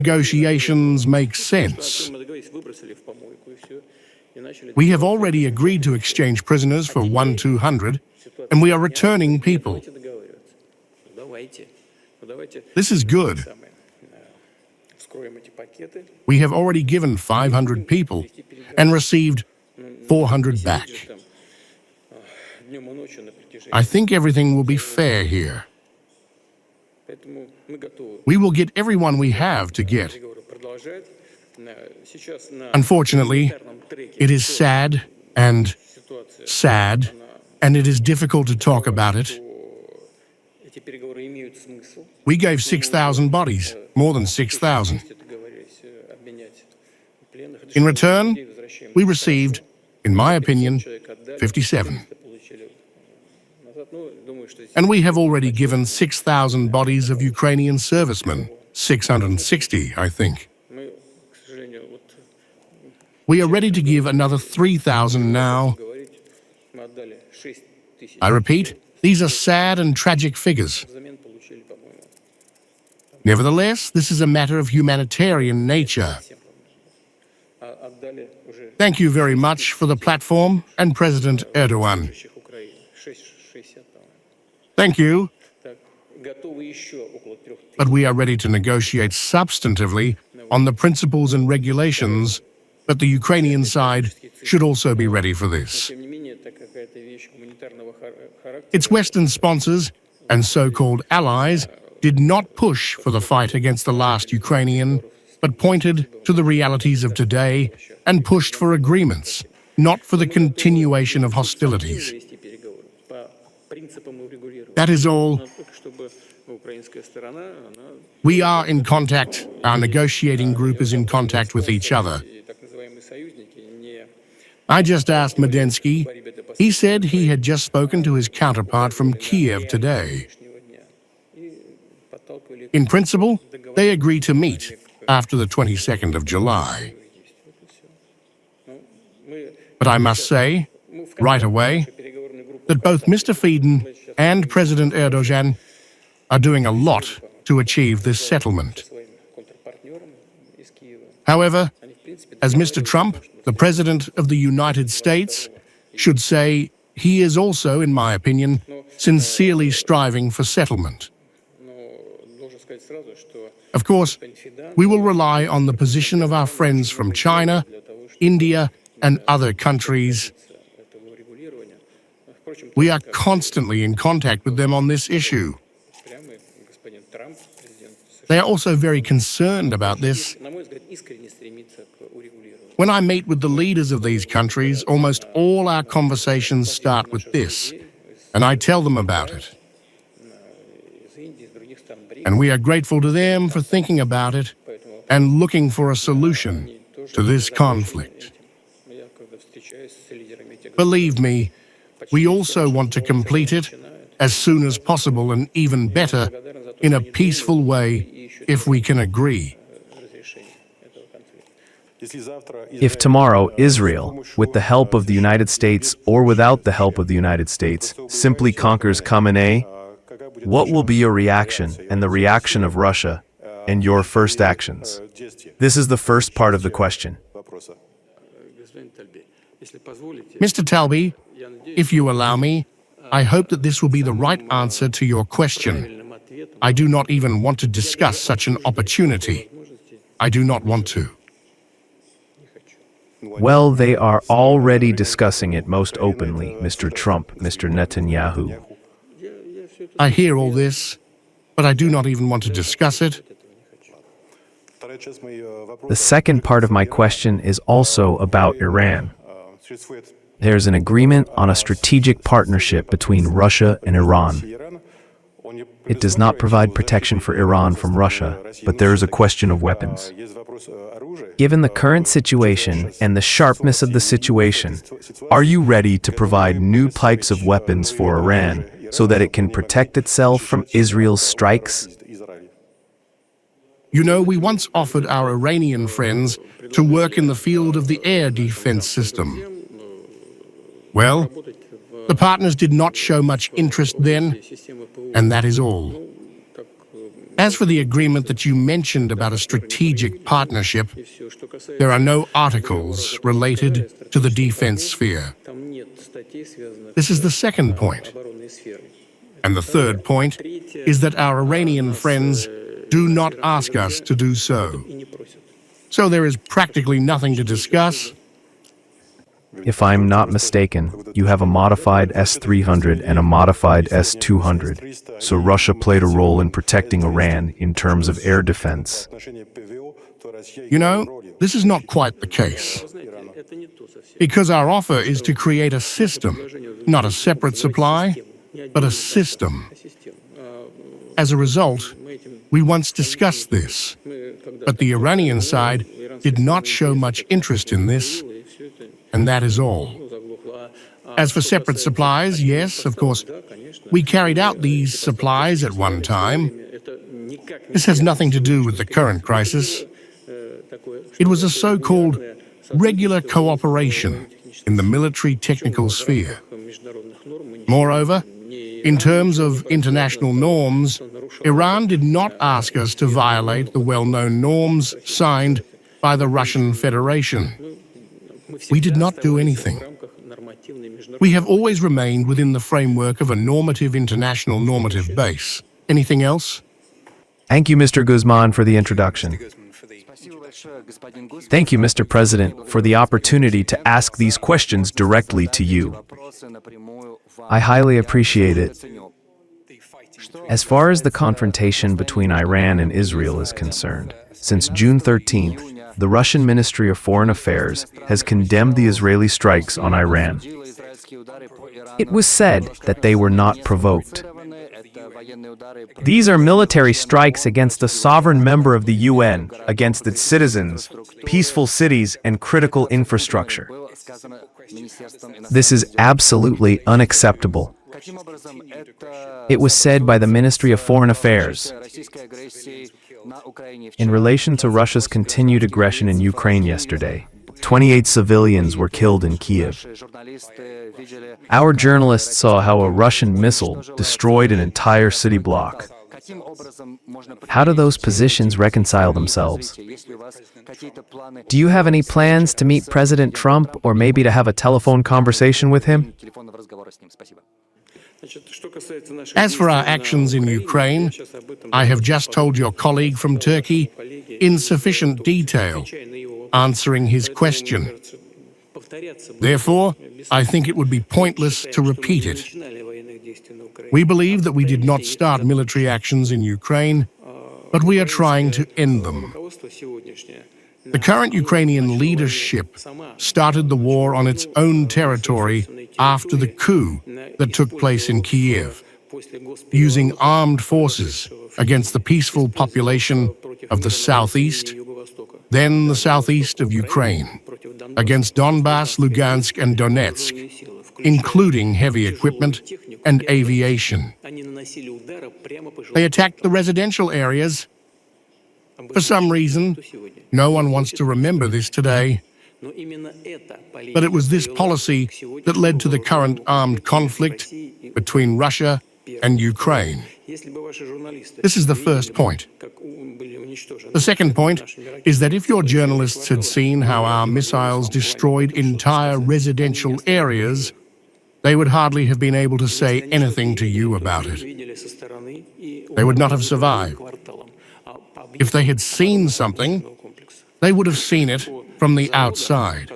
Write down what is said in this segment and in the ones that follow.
negotiations make sense. We have already agreed to exchange prisoners for 1-200, and we are returning people. This is good. We have already given 500 people and received 400 back. I think everything will be fair here. We will get everyone we have to get. Unfortunately, it is sad, and it is difficult to talk about it. We gave 6,000 bodies, more than 6,000. In return, we received, in my opinion, 57. And we have already given 6,000 bodies of Ukrainian servicemen, 660, I think. We are ready to give another 3,000 now. I repeat, these are sad and tragic figures. Nevertheless, this is a matter of humanitarian nature. Thank you very much for the platform and President Erdogan. Thank you. But we are ready to negotiate substantively on the principles and regulations, but the Ukrainian side should also be ready for this. Its Western sponsors and so-called allies did not push for the fight against the last Ukrainian, but pointed to the realities of today and pushed for agreements, not for the continuation of hostilities. That is all. We are in contact. Our negotiating group is in contact with each other. I just asked Medensky. He said he had just spoken to his counterpart from Kiev today. In principle, they agreed to meet after the 22nd of July. But I must say, right away, that both Mr. Fieden and President Erdogan are doing a lot to achieve this settlement. However, as Mr. Trump, the President of the United States, should say, he is also, in my opinion, sincerely striving for settlement. Of course, we will rely on the position of our friends from China, India, and other countries. We are constantly in contact with them on this issue. They are also very concerned about this. When I meet with the leaders of these countries, almost all our conversations start with this, and I tell them about it. And we are grateful to them for thinking about it and looking for a solution to this conflict. Believe me, we also want to complete it as soon as possible and even better, in a peaceful way, if we can agree. If tomorrow Israel, with the help of the United States or without the help of the United States, simply conquers Khamenei, what will be your reaction and the reaction of Russia and your first actions? This is the first part of the question. Mr. Talby, if you allow me, I hope that this will be the right answer to your question. I do not even want to discuss such an opportunity. I do not want to. Well, they are already discussing it most openly, Mr. Trump, Mr. Netanyahu. I hear all this, but I do not even want to discuss it. The second part of my question is also about Iran. There's an agreement on a strategic partnership between Russia and Iran. It does not provide protection for Iran from Russia, but there is a question of weapons. Given the current situation and the sharpness of the situation, are you ready to provide new types of weapons for Iran so that it can protect itself from Israel's strikes? You know, we once offered our Iranian friends to work in the field of the air defense system. Well, the partners did not show much interest then, and that is all. As for the agreement that you mentioned about a strategic partnership, there are no articles related to the defense sphere. This is the second point. And the third point is that our Iranian friends do not ask us to do so. So there is practically nothing to discuss. If I'm not mistaken, you have a modified S-300 and a modified S-200, so Russia played a role in protecting Iran in terms of air defense. You know, this is not quite the case. Because our offer is to create a system, not a separate supply, but a system. As a result, we once discussed this, but the Iranian side did not show much interest in this, and that is all. As for separate supplies, yes, of course, we carried out these supplies at one time. This has nothing to do with the current crisis. It was a so-called regular cooperation in the military technical sphere. Moreover, in terms of international norms, Iran did not ask us to violate the well-known norms signed by the Russian Federation. We did not do anything. We have always remained within the framework of a normative international normative base. Anything else? Thank you, Mr. Guzman, for the introduction. Thank you, Mr. President, for the opportunity to ask these questions directly to you. I highly appreciate it. As far as the confrontation between Iran and Israel is concerned, since June 13th, the Russian Ministry of Foreign Affairs has condemned the Israeli strikes on Iran. It was said that they were not provoked. These are military strikes against a sovereign member of the UN, against its citizens, peaceful cities, and critical infrastructure. This is absolutely unacceptable. It was said by the Ministry of Foreign Affairs. In relation to Russia's continued aggression in Ukraine yesterday, 28 civilians were killed in Kiev. Our journalists saw how a Russian missile destroyed an entire city block. How do those positions reconcile themselves? Do you have any plans to meet President Trump or maybe to have a telephone conversation with him? As for our actions in Ukraine, I have just told your colleague from Turkey in sufficient detail, answering his question. Therefore, I think it would be pointless to repeat it. We believe that we did not start military actions in Ukraine, but we are trying to end them. The current Ukrainian leadership started the war on its own territory after the coup that took place in Kiev, using armed forces against the peaceful population of the southeast, then the southeast of Ukraine, against Donbass, Lugansk, and Donetsk, including heavy equipment and aviation. They attacked the residential areas. For some reason, no one wants to remember this today, but it was this policy that led to the current armed conflict between Russia and Ukraine. This is the first point. The second point is that if your journalists had seen how our missiles destroyed entire residential areas, they would hardly have been able to say anything to you about it. They would not have survived. If they had seen something, they would have seen it from the outside.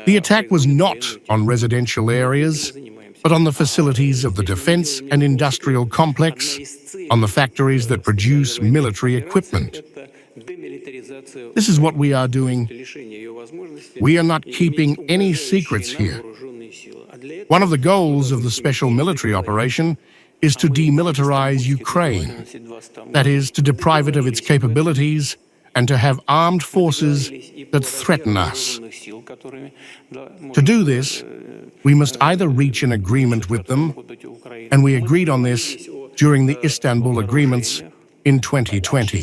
The attack was not on residential areas, but on the facilities of the defense and industrial complex, on the factories that produce military equipment. This is what we are doing. We are not keeping any secrets here. One of the goals of the special military operation is to demilitarize Ukraine, that is, to deprive it of its capabilities and to have armed forces that threaten us. To do this, we must either reach an agreement with them, and we agreed on this during the Istanbul agreements in 2020.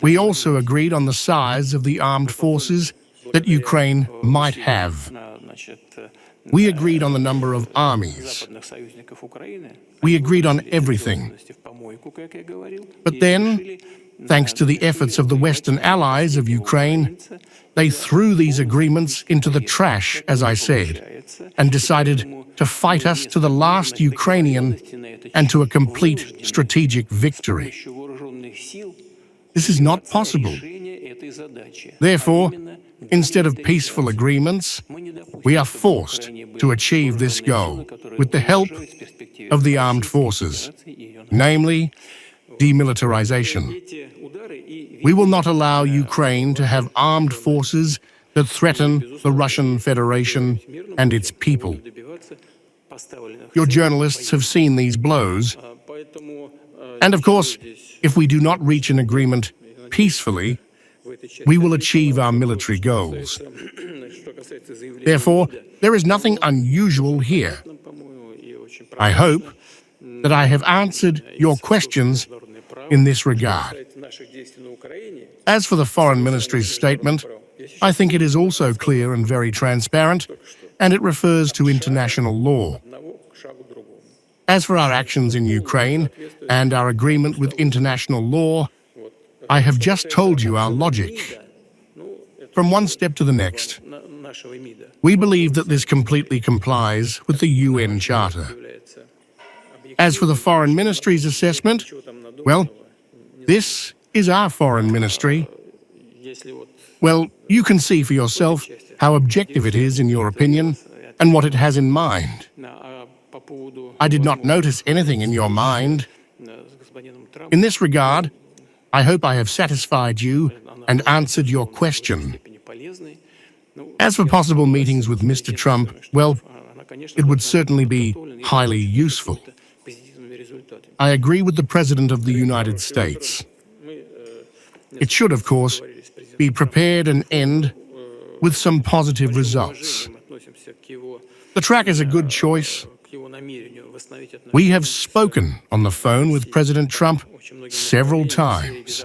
We also agreed on the size of the armed forces that Ukraine might have. We agreed on the number of armies. We agreed on everything. But then, thanks to the efforts of the Western allies of Ukraine, they threw these agreements into the trash, as I said, and decided to fight us to the last Ukrainian and to a complete strategic victory. This is not possible. Therefore, instead of peaceful agreements, we are forced to achieve this goal with the help of the armed forces, namely demilitarization. We will not allow Ukraine to have armed forces that threaten the Russian Federation and its people. Your journalists have seen these blows. And of course, if we do not reach an agreement peacefully, we will achieve our military goals. Therefore, there is nothing unusual here. I hope that I have answered your questions in this regard. As for the Foreign Ministry's statement, I think it is also clear and very transparent, and it refers to international law. As for our actions in Ukraine and our agreement with international law, I have just told you our logic. From one step to the next, we believe that this completely complies with the UN Charter. As for the Foreign Ministry's assessment, well, this is our Foreign Ministry. Well, you can see for yourself how objective it is in your opinion and what it has in mind. I did not notice anything in your mind. In this regard, I hope I have satisfied you and answered your question. As for possible meetings with Mr. Trump, well, it would certainly be highly useful. I agree with the President of the United States. It should, of course, be prepared and end with some positive results. The track is a good choice. We have spoken on the phone with President Trump several times.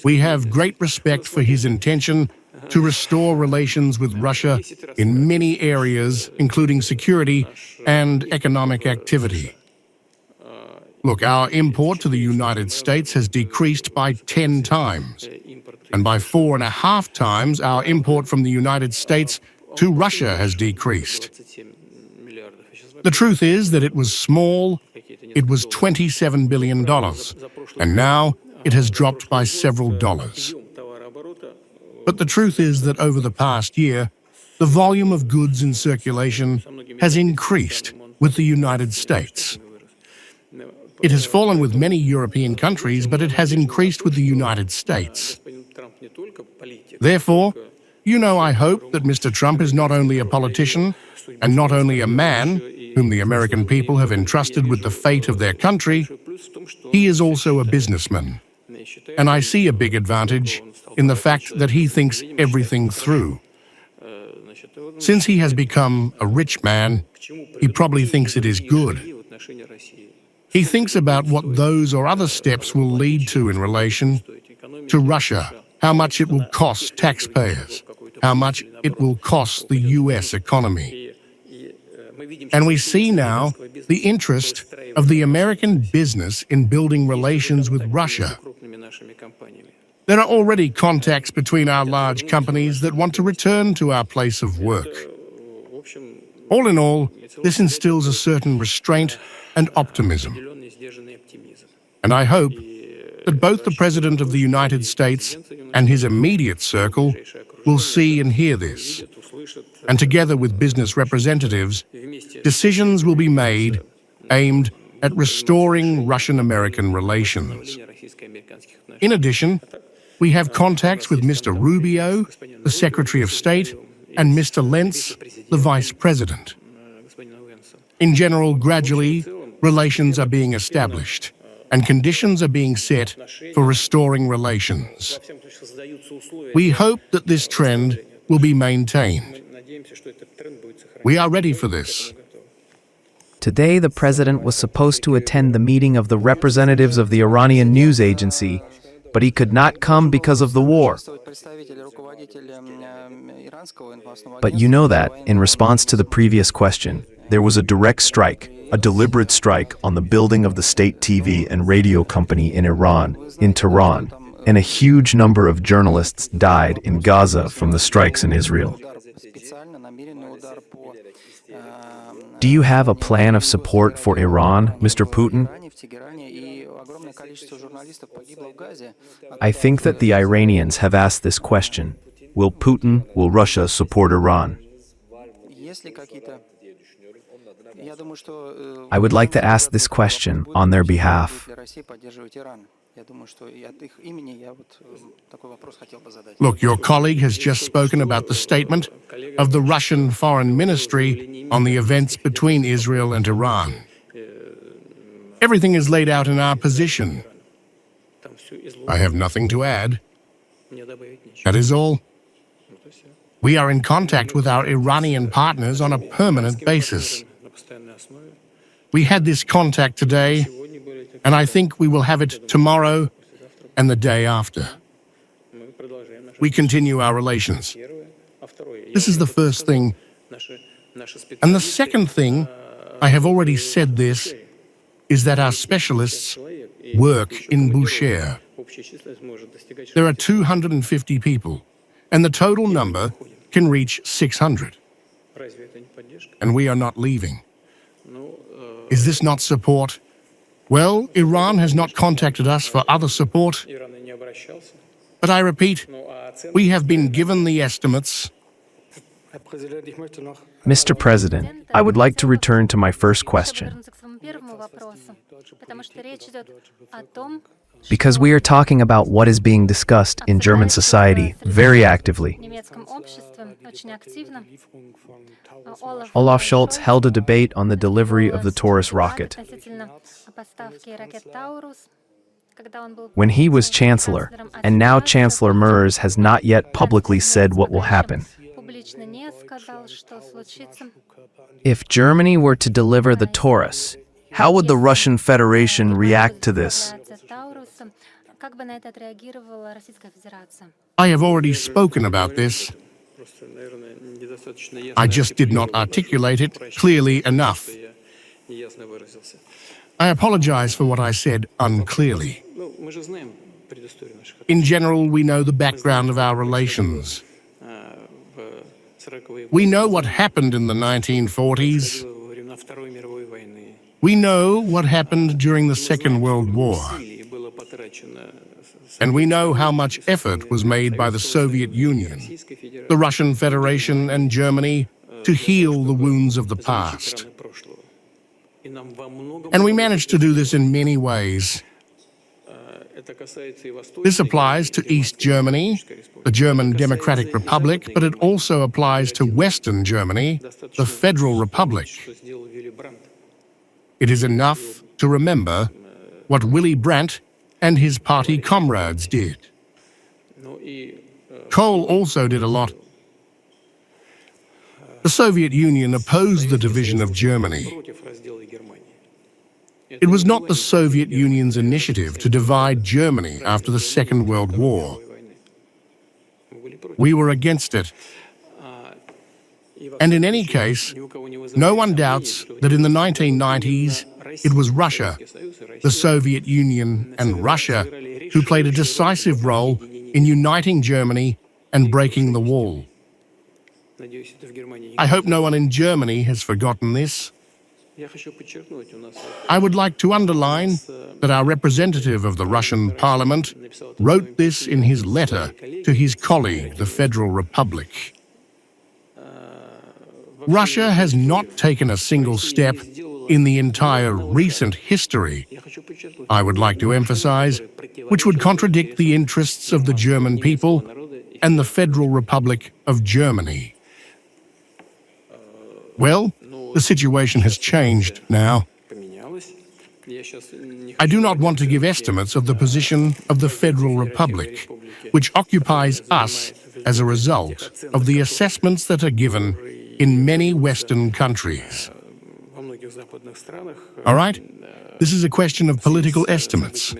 We have great respect for his intention to restore relations with Russia in many areas, including security and economic activity. Look, our import to the United States has decreased by 10 times, and by 4.5 times our import from the United States to Russia has decreased. The truth is that it was small. It was $27 billion, and now it has dropped by several dollars. But the truth is that over the past year, the volume of goods in circulation has increased with the United States. It has fallen with many European countries, but it has increased with the United States. Therefore, I hope that Mr. Trump is not only a politician and not only a man whom the American people have entrusted with the fate of their country, he is also a businessman. And I see a big advantage in the fact that he thinks everything through. Since he has become a rich man, he probably thinks it is good. He thinks about what those or other steps will lead to in relation to Russia, how much it will cost taxpayers, how much it will cost the US economy. And we see now the interest of the American business in building relations with Russia. There are already contacts between our large companies that want to return to our place of work. All in all, this instills a certain restraint and optimism. And I hope that both the President of the United States and his immediate circle will see and hear this. And together with business representatives, decisions will be made aimed at restoring Russian-American relations. In addition, we have contacts with Mr. Rubio, the Secretary of State, and Mr. Lentz, the Vice President. In general, gradually, relations are being established, and conditions are being set for restoring relations. We hope that this trend will be maintained. We are ready for this. Today, the president was supposed to attend the meeting of the representatives of the Iranian news agency, but he could not come because of the war. But you know that, in response to the previous question, there was a direct strike, a deliberate strike on the building of the state TV and radio company in Iran, in Tehran, and a huge number of journalists died in Gaza from the strikes in Israel. Do you have a plan of support for Iran, Mr. Putin? I think that the Iranians have asked this question. Will Russia support Iran? I would like to ask this question on their behalf. Look, your colleague has just spoken about the statement of the Russian Foreign Ministry on the events between Israel and Iran. Everything is laid out in our position. I have nothing to add. That is all. We are in contact with our Iranian partners on a permanent basis. We had this contact today, and I think we will have it tomorrow and the day after. We continue our relations. This is the first thing. And the second thing, I have already said this, is that our specialists work in Bushehr. There are 250 people, and the total number can reach 600. And we are not leaving. Is this not support? Well, Iran has not contacted us for other support. But I repeat, we have been given the estimates. Mr. President, I would like to return to my first question. Because we are talking about what is being discussed in German society very actively. Olaf Scholz held a debate on the delivery of the Taurus rocket. When he was Chancellor, and now Chancellor Merz has not yet publicly said what will happen. If Germany were to deliver the Taurus, how would the Russian Federation react to this? I have already spoken about this. I just did not articulate it clearly enough. I apologize for what I said unclearly. In general, we know the background of our relations. We know what happened in the 1940s. We know what happened during the Second World War. And we know how much effort was made by the Soviet Union, the Russian Federation, and Germany to heal the wounds of the past. And we managed to do this in many ways. This applies to East Germany, the German Democratic Republic, but it also applies to Western Germany, the Federal Republic. It is enough to remember what Willy Brandt and his party comrades did. Kohl also did a lot. The Soviet Union opposed the division of Germany. It was not the Soviet Union's initiative to divide Germany after the Second World War. We were against it. And in any case, no one doubts that in the 1990s, it was Russia, the Soviet Union and Russia who played a decisive role in uniting Germany and breaking the wall. I hope no one in Germany has forgotten this. I would like to underline that our representative of the Russian Parliament wrote this in his letter to his colleague, the Federal Republic. Russia has not taken a single step in the entire recent history, I would like to emphasize, which would contradict the interests of the German people and the Federal Republic of Germany. Well, the situation has changed now. I do not want to give estimates of the position of the Federal Republic, which occupies us as a result of the assessments that are given in many Western countries. All right? This is a question of political estimates.